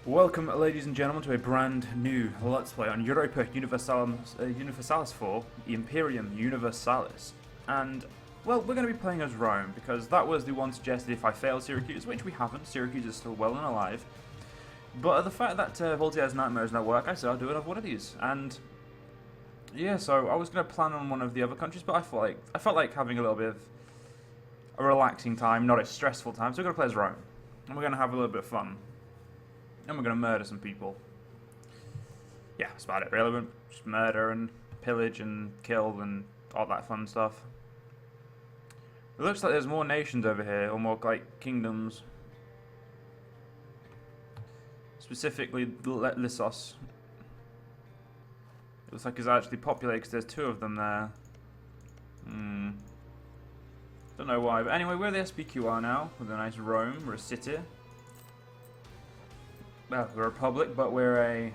Welcome, ladies and gentlemen, to a brand new Let's Play on Europa Universalis 4, Imperium Universalis. And, well, we're going to be playing as Rome, because that was the one suggested if I failed Syracuse, which we haven't. Syracuse is still well and alive. But the fact that Voltaire's Nightmares don't work, I said I'll do another one of these. And, yeah, so I was going to plan on one of the other countries, but I felt like having a little bit of a relaxing time, not a stressful time, so we're going to play as Rome. And we're going to have a little bit of fun. And we're going to murder some people. Yeah, that's about it, really. Just murder and pillage and kill and all that fun stuff. It looks like there's more nations over here, or more, like, kingdoms. Specifically, Lissos. It looks like it's actually populated because there's two of them there. Don't know why, but anyway, we're the SPQR now, with a nice Rome. We're a city. Well, we're a republic, but we're a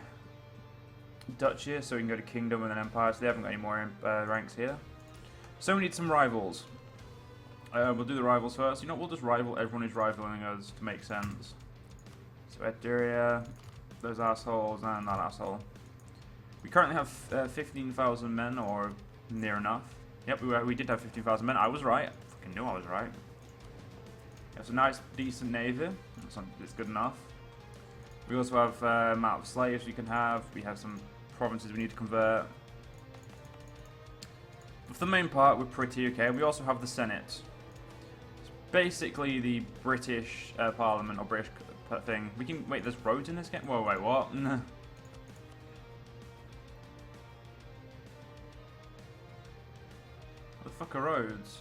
duchy, so we can go to kingdom and then empire, so they haven't got any more ranks here. So we need some rivals. We'll do the rivals first. You know, we'll just rival everyone who's rivaling us to make sense. So Eteria, those assholes, and that asshole. We currently have 15,000 men, or near enough. Yep, we did have 15,000 men. I was right. I fucking knew I was right. We have a nice, decent navy. It's good enough. We also have amount of slaves we can have. We have some provinces we need to convert. But for the main part, we're pretty okay. We also have the Senate. It's basically the British Parliament or British thing. We can wait. There's roads in this game. Whoa, wait, what? What the fuck are roads?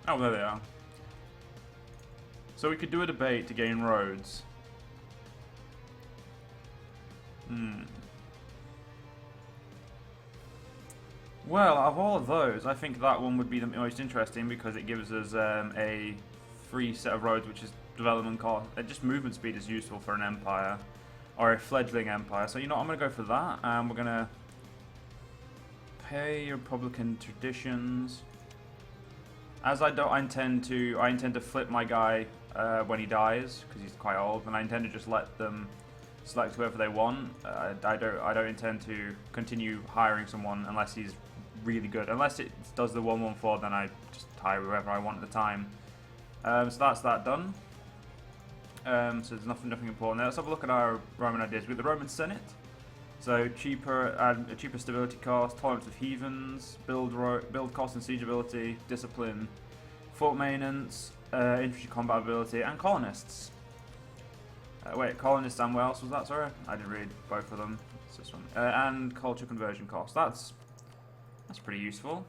Oh, there they are. So we could do a debate to gain roads. Well, of all of those, I think that one would be the most interesting because it gives us a free set of roads, which is development cost. Just movement speed is useful for an empire or a fledgling empire. So you know, I'm gonna go for that, and we're gonna pay Republican traditions. As I intend to flip my guy when he dies because he's quite old, and I intend to just let them select whoever they want. I don't intend to continue hiring someone unless he's really good. Unless it does the 114, then I just hire whoever I want at the time. So that's that done. So there's nothing important there. Let's have a look at our Roman ideas. We have the Roman Senate. So cheaper stability cost, tolerance of heathens, build cost and siege ability, discipline, fort maintenance, infantry combat ability, and colonists. Wait, colonists and what else was that? Sorry, I didn't read both of them. It's this one. And culture conversion cost. That's pretty useful.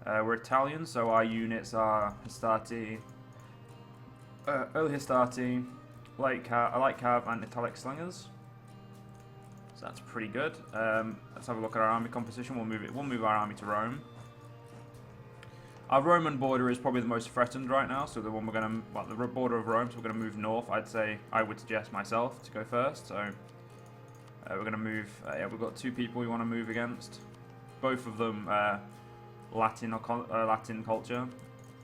We're Italian, so our units are Hastati, early Hastati, light cav, and Italic slingers. So that's pretty good. Let's have a look at our army composition. We'll move our army to Rome. Our Roman border is probably the most threatened right now. So the one the border of Rome. So we're gonna move north. I would suggest myself to go first. So we're gonna move. Yeah, we've got two people we want to move against. Both of them Latin culture.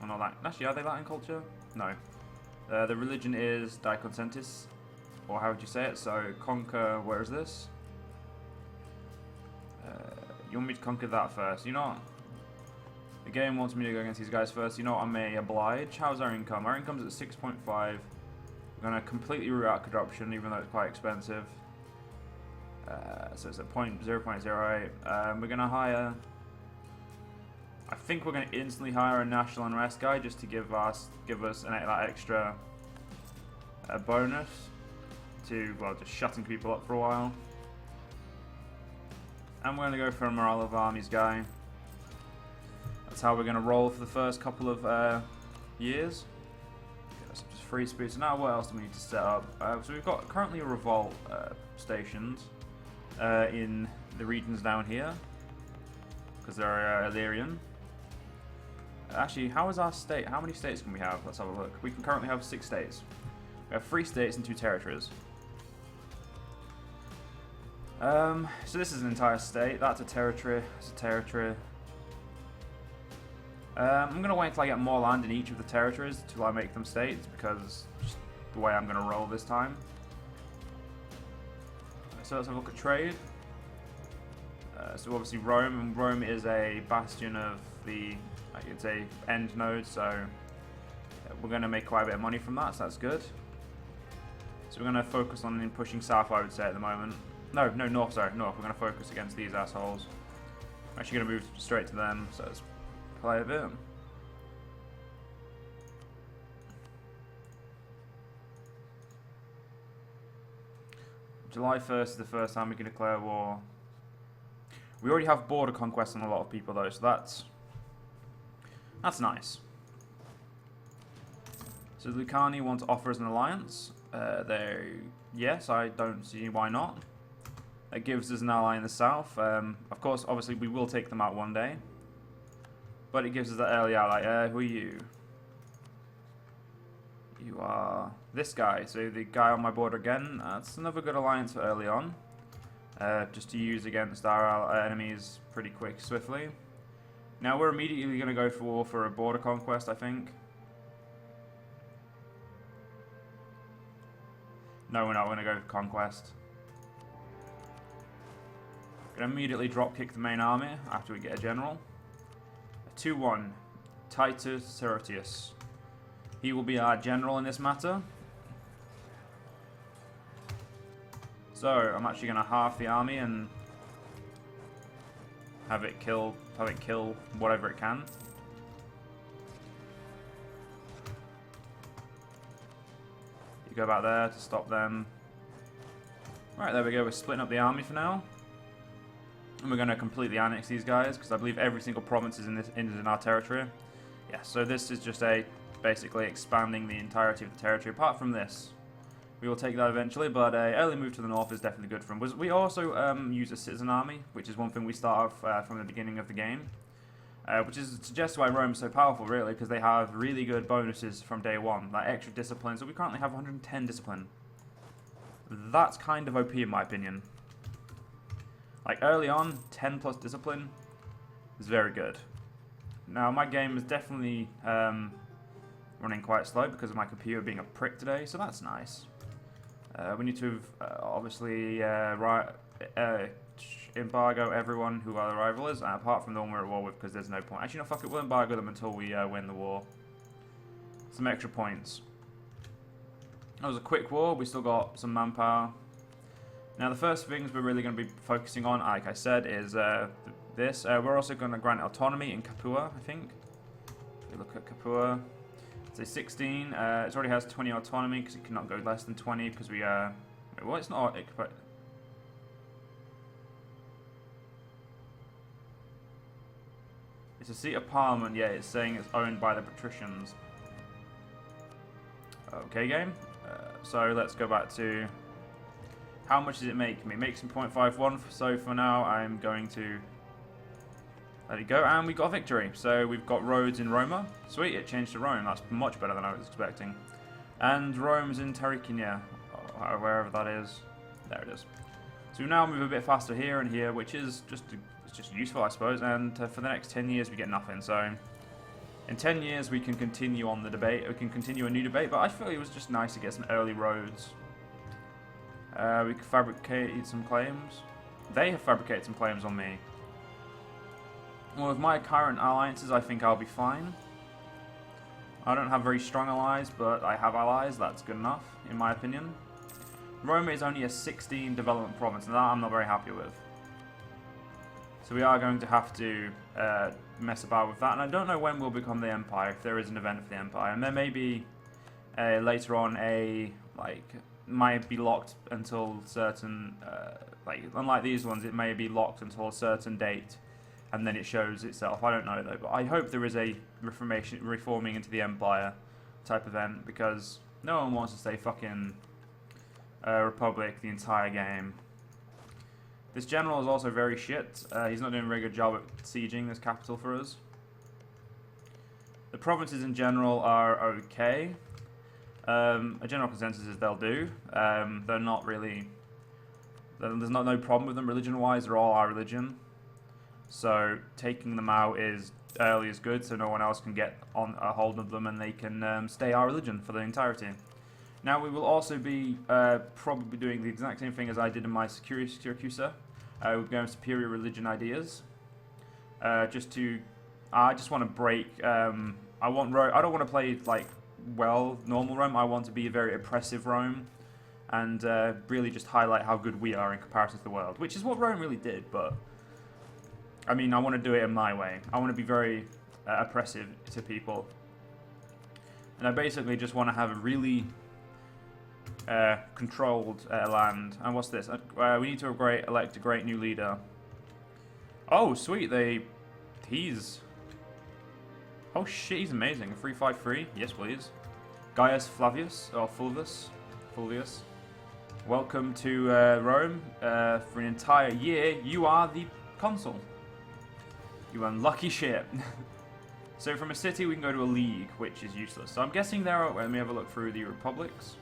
Or not Latin. Actually, are they Latin culture? No. The religion is Die Consentis, or how would you say it? So conquer. Where is this? You want me to conquer that first? You know what? The game wants me to go against these guys first. You know what? I may oblige. How's our income? Our income's at 6.5. We're going to completely root out corruption, even though it's quite expensive. So it's at 0.08. We're going to hire... I think we're going to instantly hire a national unrest guy just to give us that extra bonus to, well, just shutting people up for a while. And we're going to go for a morale of armies guy. That's how we're going to roll for the first couple of years. Okay, that's just free speed. So now what else do we need to set up? So we've got currently a revolt stationed in the regions down here. Because they're Illyrian. Actually, how is our state? How many states can we have? Let's have a look. We can currently have 6 states. We have 3 states and 2 territories. So this is an entire state. That's a territory. That's a territory. I'm going to wait until I get more land in each of the territories till I make them states, because just the way I'm going to roll this time. So let's have a look at trade. So obviously Rome, and Rome is a bastion of the, it's a end node, so we're going to make quite a bit of money from that, so that's good. So we're going to focus on pushing south, I would say, at the moment. No, north, sorry, north. We're going to focus against these assholes. I'm actually going to move straight to them, so let's play a bit. July 1st is the first time we can declare war. We already have border conquest on a lot of people though, so that's nice. So Lucani want to offer us an alliance. Yes, I don't see why not. It gives us an ally in the south. Of course, obviously we will take them out one day. But it gives us that early ally. Who are you? You are this guy. So the guy on my border again. That's another good alliance for early on. Just to use against our enemies pretty quick, swiftly. Now we're immediately going to go for war for a border conquest, I think. No, we're not going to go for conquest. Going to immediately drop kick the main army after we get a general. 2-1. Titus Seratius. He will be our general in this matter. So I'm actually going to half the army and have it kill whatever it can. You go back there to stop them. Right, there we go. We're splitting up the army for now. And we're going to completely annex these guys, because I believe every single province is in our territory. Yeah, so this is just basically expanding the entirety of the territory, apart from this. We will take that eventually, but an early move to the north is definitely good for them. We also use a citizen army, which is one thing we start off from the beginning of the game. Which suggests why Rome is so powerful, really, because they have really good bonuses from day one, like extra discipline. So we currently have 110 discipline. That's kind of OP in my opinion. Like early on, 10 plus discipline is very good. Now my game is definitely running quite slow because of my computer being a prick today, so that's nice. We need to obviously embargo everyone who our rival is, apart from the one we're at war with, because there's no point. Actually, no, fuck it, we'll embargo them until we win the war. Some extra points. That was a quick war, we still got some manpower. Now the first things we're really going to be focusing on, like I said, is this. We're also going to grant autonomy in Capua, I think. If we look at Capua, it's a 16. It already has 20 autonomy because it cannot go less than 20 because we... wait, well, it's not... It's a seat of parliament, yeah, it's saying it's owned by the patricians. Okay, game. So let's go back to... How much does it make me? It makes me 0.51, so for now I'm going to let it go, and we got a victory. So we've got roads in Roma. Sweet, it changed to Rome. That's much better than I was expecting. And Rome's in Tarquinia, wherever that is. There it is. So we now move a bit faster here and here, which is just useful, I suppose. And for the next 10 years we get nothing. So in 10 years we can continue on the debate. We can continue a new debate, but I feel it was just nice to get some early roads. We could fabricate some claims. They have fabricated some claims on me. Well, with my current alliances, I think I'll be fine. I don't have very strong allies, but I have allies. That's good enough, in my opinion. Rome is only a 16 development province, and that I'm not very happy with. So we are going to have to mess about with that. And I don't know when we'll become the Empire, if there is an event for the Empire. And there may be later on might be locked until certain, unlike these ones, it may be locked until a certain date, and then it shows itself. I don't know though, but I hope there is a reforming into the Empire type event, because no one wants to stay fucking Republic the entire game. This general is also very shit. He's not doing a very good job at sieging this capital for us. The provinces in general are okay. A general consensus is they'll do. They're not really... There's no problem with them religion-wise. They're all our religion. So taking them out is early is good, so no one else can get on a hold of them, and they can stay our religion for the entirety. Now we will also be probably doing the exact same thing as I did in my Syracusa. We're going superior religion ideas. I just want to break. I don't want to play like normal Rome. I want to be a very oppressive Rome, and really just highlight how good we are in comparison to the world, which is what Rome really did. But I mean, I want to do it in my way. I want to be very oppressive to people, and I basically just want to have a really controlled land. And what's this? We need to elect a great new leader. Oh, sweet! He's... Oh shit, he's amazing. A 353? Yes, please. Gaius Flavius, or Fulvius. Welcome to Rome. For an entire year, you are the consul. You unlucky shit. So from a city, we can go to a league, which is useless. So I'm guessing there are... Let me have a look through the republics.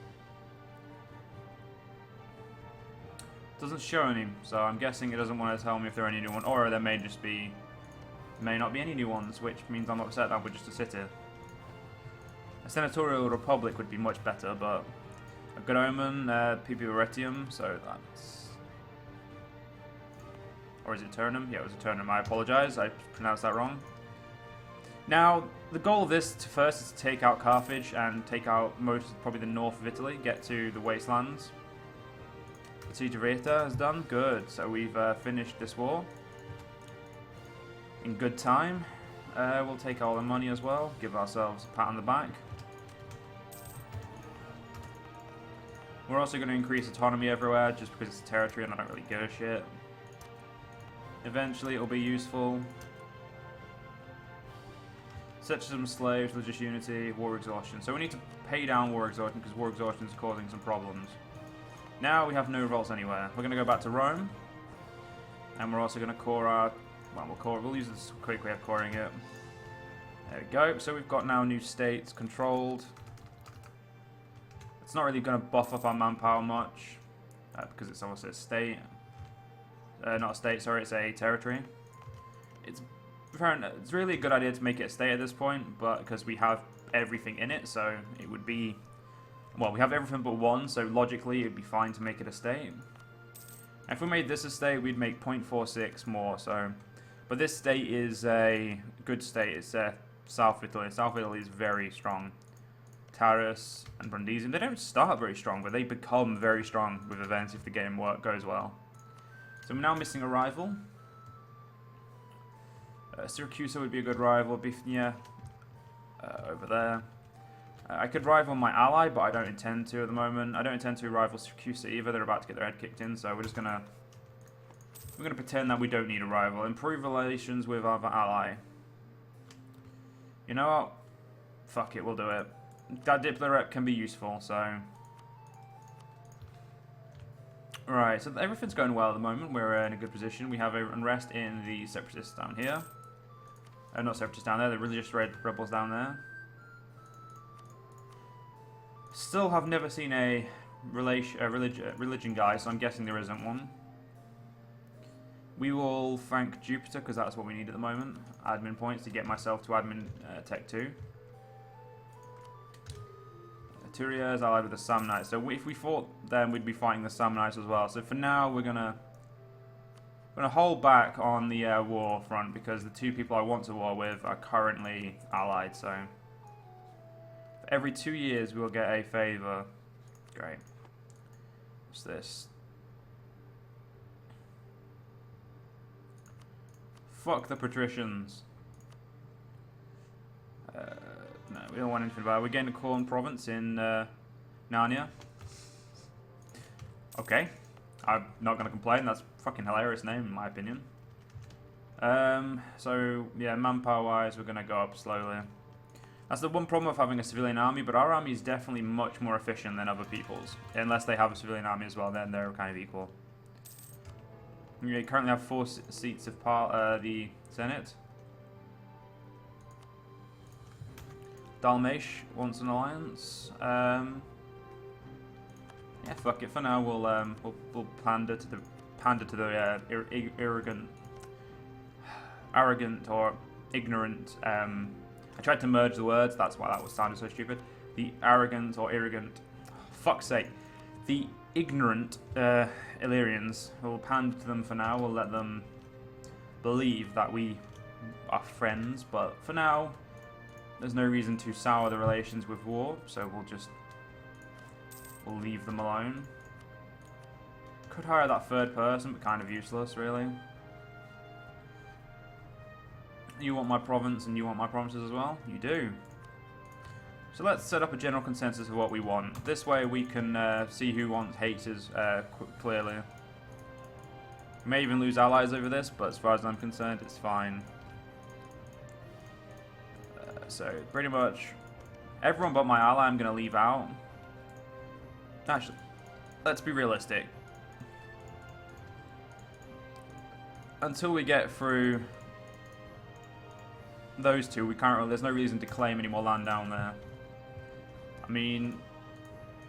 Doesn't show any, so I'm guessing it doesn't want to tell me if there are any new ones, or there may not be any new ones, which means I'm upset that we're just a city. A senatorial republic would be much better, but a good omen, PP Aretium, so that's... Or is it Turnham? Yeah, it was a Turnham, I apologise, I pronounced that wrong. Now, the goal of this first is to take out Carthage and take out probably the north of Italy, get to the wastelands. Siege of Reta is done. Good. So we've finished this war in good time. We'll take all the money as well. Give ourselves a pat on the back. We're also going to increase autonomy everywhere just because it's a territory and I don't really give a shit. Eventually it'll be useful. Sexism, slaves, religious unity, war exhaustion. So we need to pay down war exhaustion because war exhaustion is causing some problems. Now we have no revolts anywhere. We're going to go back to Rome. And we're also going to core our... Well, we'll use this quick way of coring it. There we go. So we've got now new states controlled. It's not really going to buff up our manpower much. Because it's obviously a state. Not a state, sorry. It's a territory. It's really a good idea to make it a state at this point. But because we have everything in it. So it would be... Well, we have everything but one, so logically it'd be fine to make it a state. If we made this a state, we'd make 0.46 more, so... But this state is a good state. It's South Italy. South Italy is very strong. Taurus and Brundisium, they don't start very strong, but they become very strong with events if the game goes well. So we're now missing a rival. Syracusa would be a good rival. Bithynia, over there. I could rival my ally, but I don't intend to at the moment. I don't intend to rival Syracusa either. They're about to get their head kicked in, so we're gonna pretend that we don't need a rival. Improve relations with our ally. You know what? Fuck it, we'll do it. That Diplo rep can be useful, so... Right, so everything's going well at the moment. We're in a good position. We have unrest in the Separatists down here. Not Separatists down there, the religious rebels down there. Still have never seen a religion guy, so I'm guessing there isn't one. We will thank Jupiter, because that's what we need at the moment. Admin points to get myself to admin tech 2. Turia is allied with the Samnites, so if we fought them, we'd be fighting the Samnites as well. So for now, we're gonna hold back on the war front, because the two people I want to war with are currently allied, so... Every 2 years, we will get a favour. Great. What's this? Fuck the patricians. No, we don't want anything about it. We're getting a Corn province in Narnia. Okay. I'm not going to complain. That's a fucking hilarious name, in my opinion. So, yeah, manpower-wise, we're going to go up slowly. That's the one problem of having a civilian army, but our army is definitely much more efficient than other people's. Unless they have a civilian army as well, then they're kind of equal. We currently have 4 seats of the Senate. Dalmatia wants an alliance. Yeah, fuck it. For now, we'll pander to the arrogant or ignorant. I tried to merge the words. That's why that was sounded so stupid. The arrogant or irrigant. Fuck's sake. The ignorant Illyrians. We'll pander to them for now. We'll let them believe that we are friends. But for now, there's no reason to sour the relations with war. So we'll leave them alone. Could hire that third person, but kind of useless, really. You want my province and you want my provinces as well? You do. So let's set up a general consensus of what we want. This way we can see who hates us clearly. We may even lose allies over this, but as far as I'm concerned, it's fine. So pretty much everyone but my ally I'm going to leave out. Actually, let's be realistic. Until we get through those two, there's no reason to claim any more land down there. I mean,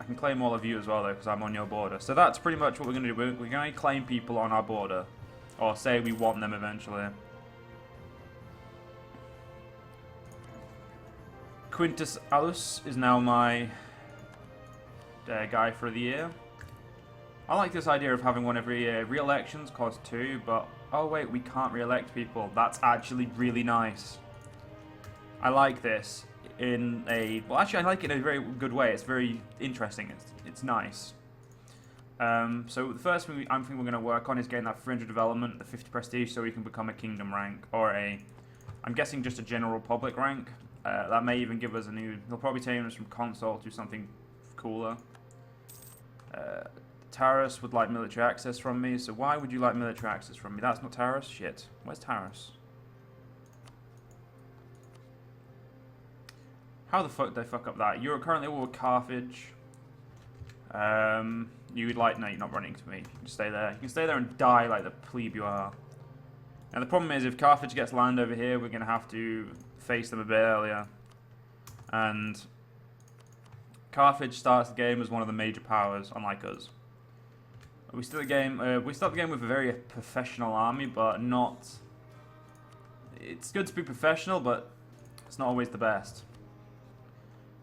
I can claim all of you as well though, because I'm on your border. So that's pretty much what we're going to do. We're going to claim people on our border, or say we want them eventually. Quintus Alus is now my guy for the year. I like this idea of having one every year. Re-elections cost 2, but oh wait, we can't re-elect people. That's actually really nice. I like this in a... Well, actually, I like it in a very good way. It's very interesting. It's nice. So the first thing I think we're going to work on is getting that 300 development, the 50 prestige, so we can become a kingdom rank, or I'm guessing just a general public rank. That may even give us a new... They'll probably take us from console to something cooler. Taurus would like military access from me, so why would you like military access from me? That's not Taurus? Shit. Where's Taurus? How the fuck did they fuck up that? You're currently all with Carthage. You would like... No, you're not running to me. You can stay there. You can stay there and die like the plebe you are. Now the problem is, if Carthage gets land over here, we're going to have to face them a bit earlier. And Carthage starts the game as one of the major powers, unlike us. We start the game with a very professional army, but not... It's good to be professional, but it's not always the best.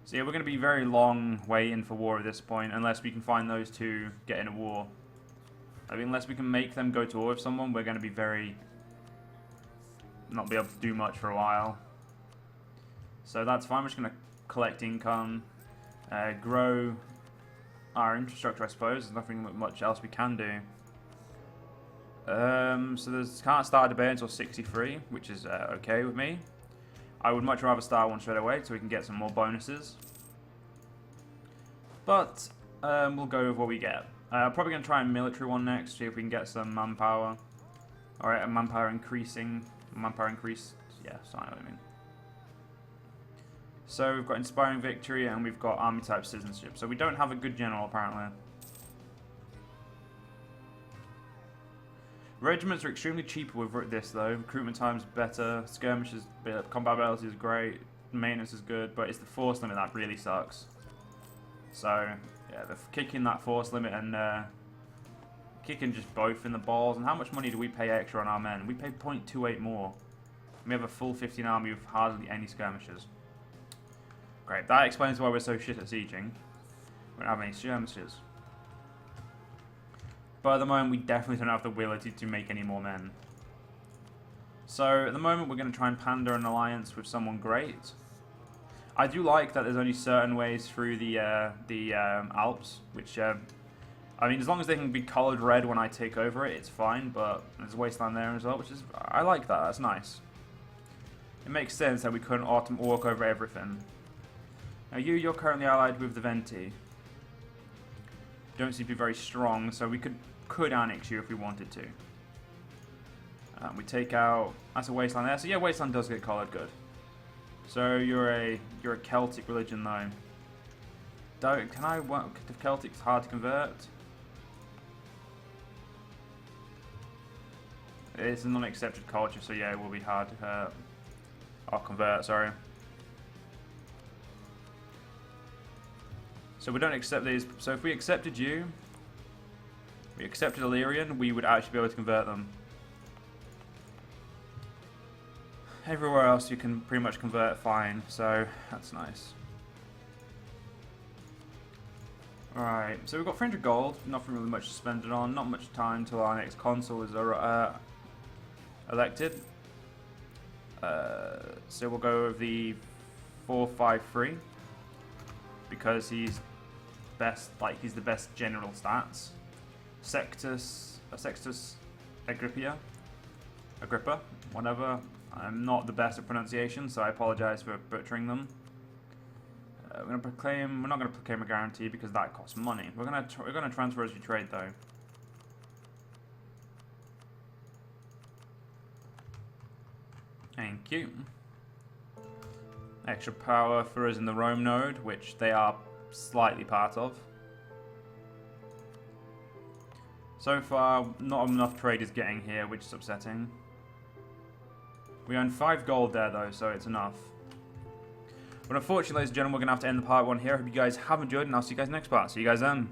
So yeah, we're going to be very long way in for war at this point, unless we can find those two get in a war. I mean, unless we can make them go to war with someone, we're going to be not be able to do much for a while. So that's fine. We're just going to collect income, grow our infrastructure, I suppose. There's nothing much else we can do. So there's can't start a debate until 63, which is okay with me. I would much rather start one straight away so we can get some more bonuses. But we'll go with what we get. Probably going to try a military one next, see if we can get some manpower. Alright, manpower increasing. Manpower increase. Yeah, so I know what I mean. So we've got inspiring victory and we've got army type citizenship. So we don't have a good general apparently. Regiments are extremely cheap with this though. Recruitment time's better, skirmishes, combat ability is great, maintenance is good, but it's the force limit that really sucks. So yeah, they're kicking that force limit and kicking just both in the balls. And how much money do we pay extra on our men? We pay 0.28 more. We have a full 15 army with hardly any skirmishes. Great, that explains why we're so shit at sieging. We don't have any skirmishes. But at the moment, we definitely don't have the ability to make any more men. So at the moment, we're going to try and pander an alliance with someone great. I do like that there's only certain ways through the Alps, which, I mean, as long as they can be coloured red when I take over it, it's fine, but there's a wasteland there as well, which is, I like that, that's nice. It makes sense that we couldn't walk over everything. Now you're currently allied with the Venti. Don't seem to be very strong, so we could annex you if we wanted to. We take out... That's a wasteland there. So yeah, wasteland does get coloured good. So you're a Celtic religion though. If Celtic's hard to convert? It's a non-accepted culture, so yeah, it will be hard to convert, sorry. So we don't accept these. So if we accepted you, we accepted Illyrian, we would actually be able to convert them. everywhere else you can pretty much convert fine, so that's nice. Alright, so we've got 300 gold, nothing really much to spend it on, not much time till our next consul is elected. So we'll go with the 453 because he's he's the best general stats. Sextus Agrippa, whatever. I'm not the best at pronunciation, so I apologize for butchering them. We're not going to proclaim a guarantee because that costs money. We're going to transfer as we trade though. Thank you. Extra power for us in the Rome node, which they are slightly part of. So far, not enough trade is getting here, which is upsetting. We earned 5 gold there though, so it's enough. But unfortunately, ladies and gentlemen, we're going to have to end the part 1 here. I hope you guys have enjoyed, and I'll see you guys next part. See you guys then.